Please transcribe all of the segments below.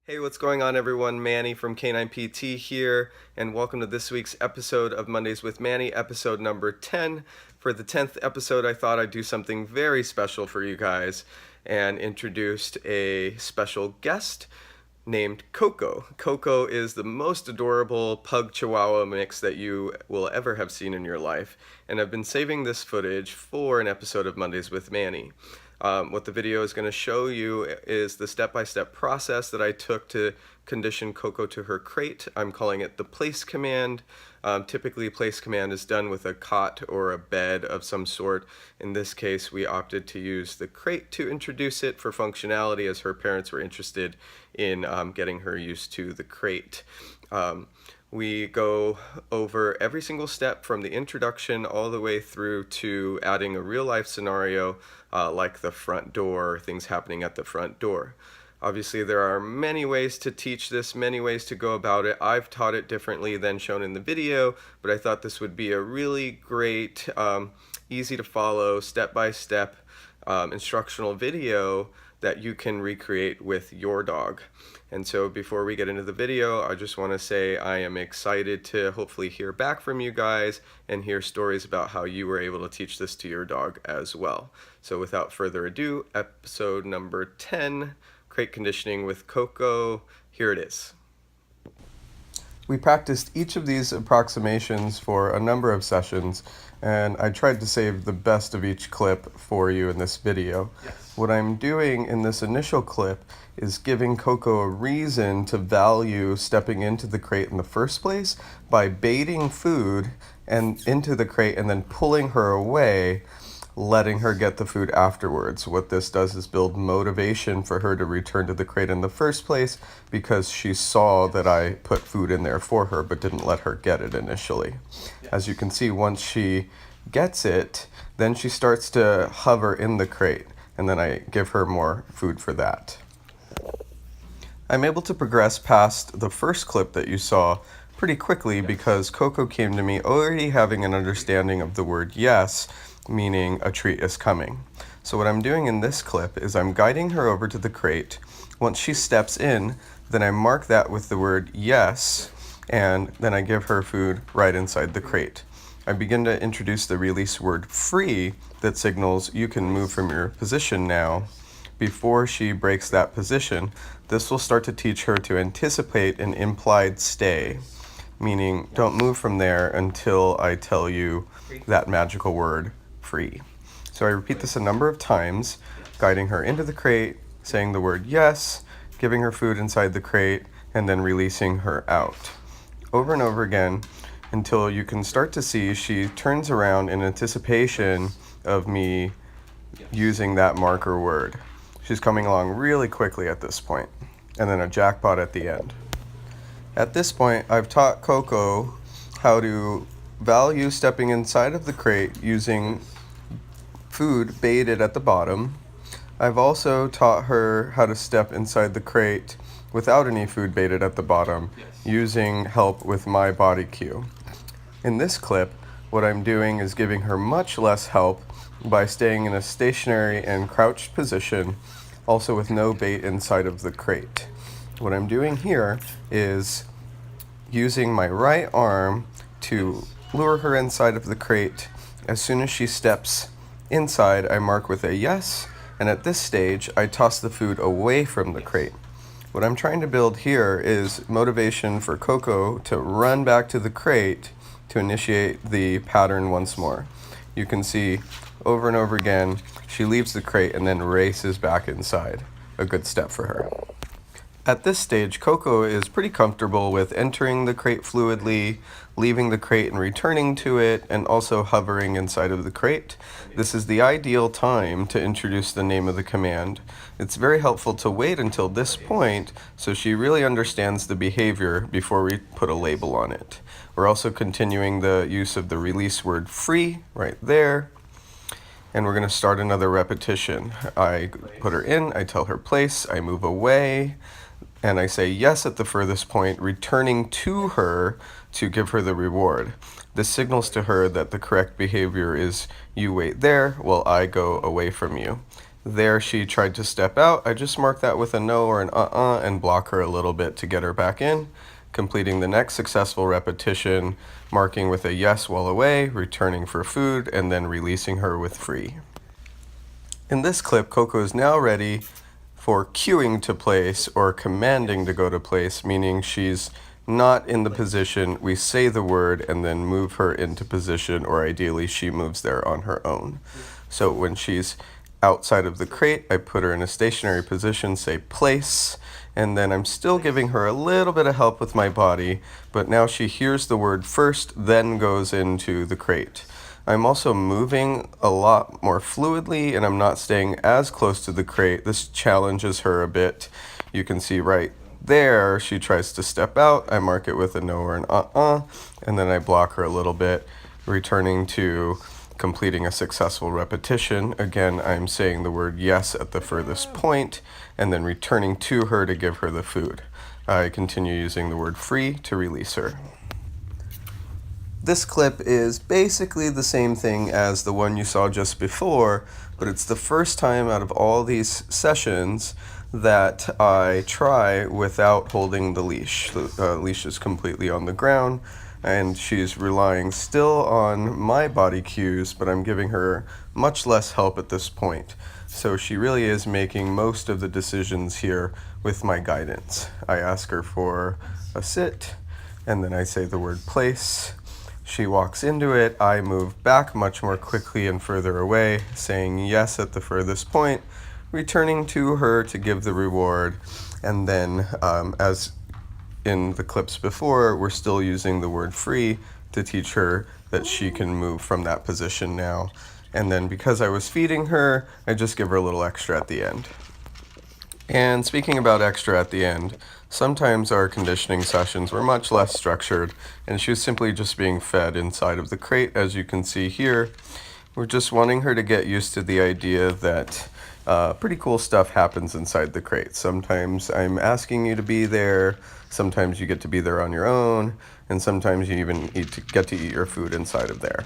Hey, what's going on, everyone? Manny from Canine PT here, and welcome to this week's episode of Mondays with Manny, episode number 10. For the 10th episode, I thought I'd do something very special for you guys and introduced a special guest named Coco. Coco is the most adorable pug chihuahua mix that you will ever have seen in your life, and I've been saving this footage for an episode of Mondays with Manny. What the video is going to show you is the step-by-step process that I took to condition Coco to her crate. I'm calling it the place command. Typically, place command is done with a cot or a bed of some sort. In this case, we opted to use the crate to introduce it for functionality, as her parents were interested in getting her used to the crate. We go over every single step from the introduction all the way through to adding a real-life scenario like the front door, things happening at the front door. Obviously, there are many ways to teach this, many ways to go about it. I've taught it differently than shown in the video, but I thought this would be a really great, easy to follow, step-by-step instructional video that you can recreate with your dog. And so before we get into the video, I just want to say I am excited to hopefully hear back from you guys and hear stories about how you were able to teach this to your dog as well. So without further ado, episode number 10, Crate Conditioning with Coco, here it is. We practiced each of these approximations for a number of sessions, and I tried to save the best of each clip for you in this video. Yes. What I'm doing in this initial clip is giving Coco a reason to value stepping into the crate in the first place by baiting food and into the crate and then pulling her away, letting her get the food afterwards. What this does is build motivation for her to return to the crate in the first place because she saw that I put food in there for her but didn't let her get it initially. As you can see, once she gets it, then she starts to hover in the crate, and then I give her more food for that. I'm able to progress past the first clip that you saw pretty quickly because Coco came to me already having an understanding of the word yes, meaning a treat is coming. So what I'm doing in this clip is I'm guiding her over to the crate. Once she steps in, then I mark that with the word yes, and then I give her food right inside the crate. I begin to introduce the release word free that signals you can move from your position now. Before she breaks that position, this will start to teach her to anticipate an implied stay, meaning don't move from there until I tell you that magical word, free. So I repeat this a number of times, guiding her into the crate, saying the word yes, giving her food inside the crate, and then releasing her out. Over and over again until you can start to see she turns around in anticipation of me using that marker word. She's coming along really quickly at this point, and then a jackpot at the end. At this point, I've taught Coco how to value stepping inside of the crate using food baited at the bottom. I've also taught her how to step inside the crate without any food baited at the bottom, using help with my body cue. In this clip, what I'm doing is giving her much less help by staying in a stationary and crouched position, also with no bait inside of the crate. What I'm doing here is using my right arm to lure her inside of the crate. As soon as she steps inside, I mark with a yes, and at this stage, I toss the food away from the crate. What I'm trying to build here is motivation for Coco to run back to the crate to initiate the pattern once more. You can see over and over again, she leaves the crate and then races back inside. A good step for her. At this stage, Coco is pretty comfortable with entering the crate fluidly, leaving the crate and returning to it, and also hovering inside of the crate. This is the ideal time to introduce the name of the command. It's very helpful to wait until this point so she really understands the behavior before we put a label on it. We're also continuing the use of the release word free right there. And we're going to start another repetition. I put her in, I tell her place, I move away, and I say yes at the furthest point, returning to her to give her the reward. This signals to her that the correct behavior is you wait there while I go away from you. There she tried to step out. I just mark that with a no or an and block her a little bit to get her back in. Completing the next successful repetition, marking with a yes while away, returning for food, and then releasing her with free. In this clip, Coco is now ready for cueing to place or commanding to go to place, meaning she's not in the position. We say the word and then move her into position, or ideally she moves there on her own. So when she's outside of the crate, I put her in a stationary position, say place, and then I'm still giving her a little bit of help with my body, but now she hears the word first, then goes into the crate. I'm also moving a lot more fluidly, and I'm not staying as close to the crate. This challenges her a bit. You can see right there, she tries to step out. I mark it with a no or an and then I block her a little bit, returning to completing a successful repetition. Again, I'm saying the word yes at the furthest point, and then returning to her to give her the food. I continue using the word free to release her. This clip is basically the same thing as the one you saw just before, but it's the first time out of all these sessions that I try without holding the leash. The leash is completely on the ground, and she's relying still on my body cues, but I'm giving her much less help at this point. So she really is making most of the decisions here with my guidance. I ask her for a sit, and then I say the word place. She walks into it. I move back much more quickly and further away, saying yes at the furthest point, returning to her to give the reward. And then, as in the clips before, we're still using the word free to teach her that she can move from that position now. And then because I was feeding her, I just give her a little extra at the end. And speaking about extra at the end, sometimes our conditioning sessions were much less structured, and she was simply just being fed inside of the crate, as you can see here. We're just wanting her to get used to the idea that pretty cool stuff happens inside the crate. Sometimes I'm asking you to be there, sometimes you get to be there on your own, and sometimes you even get to eat your food inside of there.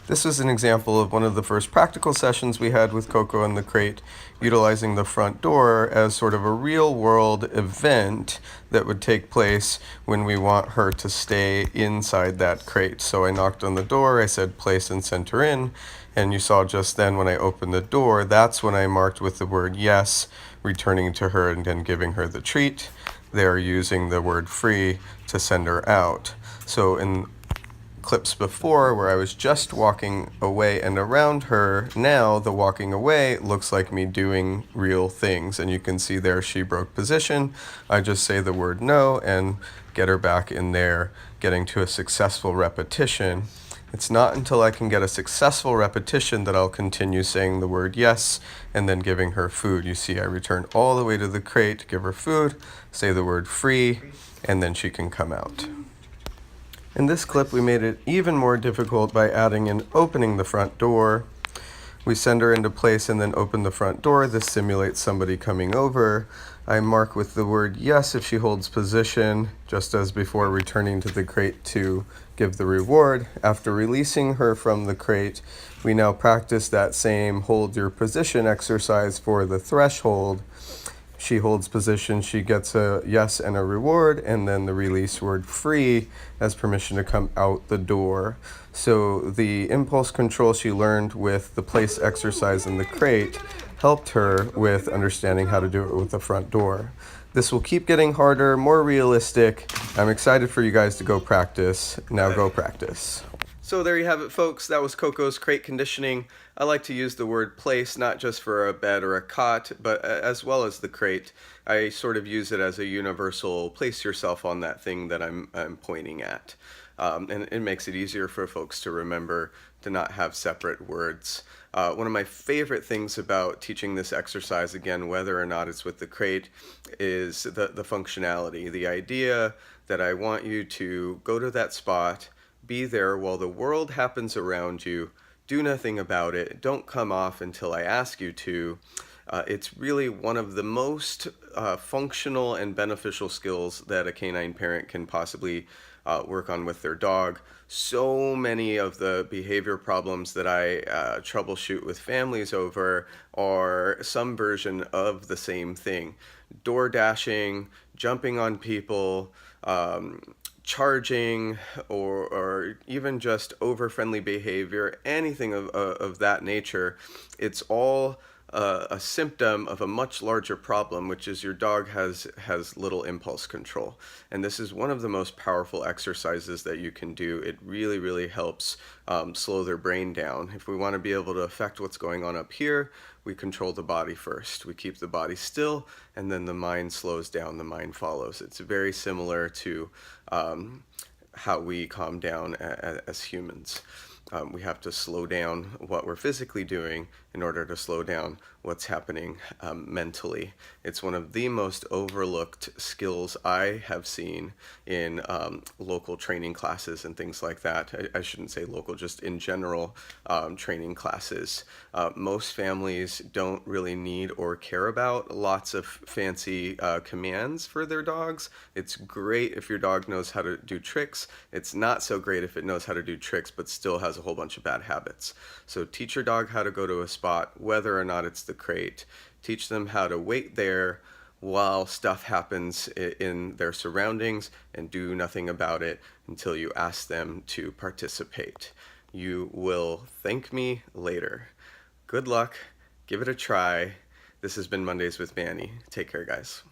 This is an example of one of the first practical sessions we had with Coco in the crate, utilizing the front door as sort of a real-world event that would take place when we want her to stay inside that crate. So I knocked on the door, I said place and sent her in, and you saw just then when I opened the door, that's when I marked with the word yes, returning to her and then giving her the treat. They're using the word free to send her out. So in clips before where I was just walking away and around her, now the walking away looks like me doing real things, and you can see there she broke position. I just say the word no and get her back in there, getting to a successful repetition. It's not until I can get a successful repetition that I'll continue saying the word yes and then giving her food. You see I return all the way to the crate, give her food, say the word free, and then she can come out. In this clip, we made it even more difficult by adding in opening the front door. We send her into place and then open the front door. This simulates somebody coming over. I mark with the word yes if she holds position, just as before, returning to the crate to give the reward. After releasing her from the crate, we now practice that same hold your position exercise for the threshold. She holds position, she gets a yes and a reward, and then the release word free as permission to come out the door. So the impulse control she learned with the place exercise in the crate helped her with understanding how to do it with the front door. This will keep getting harder, more realistic. I'm excited for you guys to go practice. Now go practice. So there you have it, folks. That was Coco's crate conditioning. I like to use the word place, not just for a bed or a cot, but as well as the crate. I sort of use it as a universal place yourself on that thing that I'm pointing at. And it makes it easier for folks to remember to not have separate words. One of my favorite things about teaching this exercise, again, whether or not it's with the crate, is the functionality. The idea that I want you to go to that spot, be there while the world happens around you, do nothing about it, don't come off until I ask you to. It's really one of the most functional and beneficial skills that a canine parent can possibly work on with their dog. So many of the behavior problems that I troubleshoot with families over are some version of the same thing. Door dashing, jumping on people, charging, or even just over friendly behavior, anything of that nature. It's all a symptom of a much larger problem, which is your dog has little impulse control. And this is one of the most powerful exercises that you can do. It really helps slow their brain down. If we want to be able to affect what's going on up here, we control the body first. We keep the body still, and then the mind slows down, the mind follows. It's very similar to how we calm down as humans. We have to slow down what we're physically doing in order to slow down what's happening mentally. It's one of the most overlooked skills I have seen in local training classes and things like that. I shouldn't say local, just in general training classes. Most families don't really need or care about lots of fancy commands for their dogs. It's great if your dog knows how to do tricks. It's not so great if it knows how to do tricks but still has a whole bunch of bad habits. So teach your dog how to go to a spot, whether or not it's the crate. Teach them how to wait there while stuff happens in their surroundings and do nothing about it until you ask them to participate. You will thank me later. Good luck. Give it a try. This has been Mondays with Manny. Take care, guys.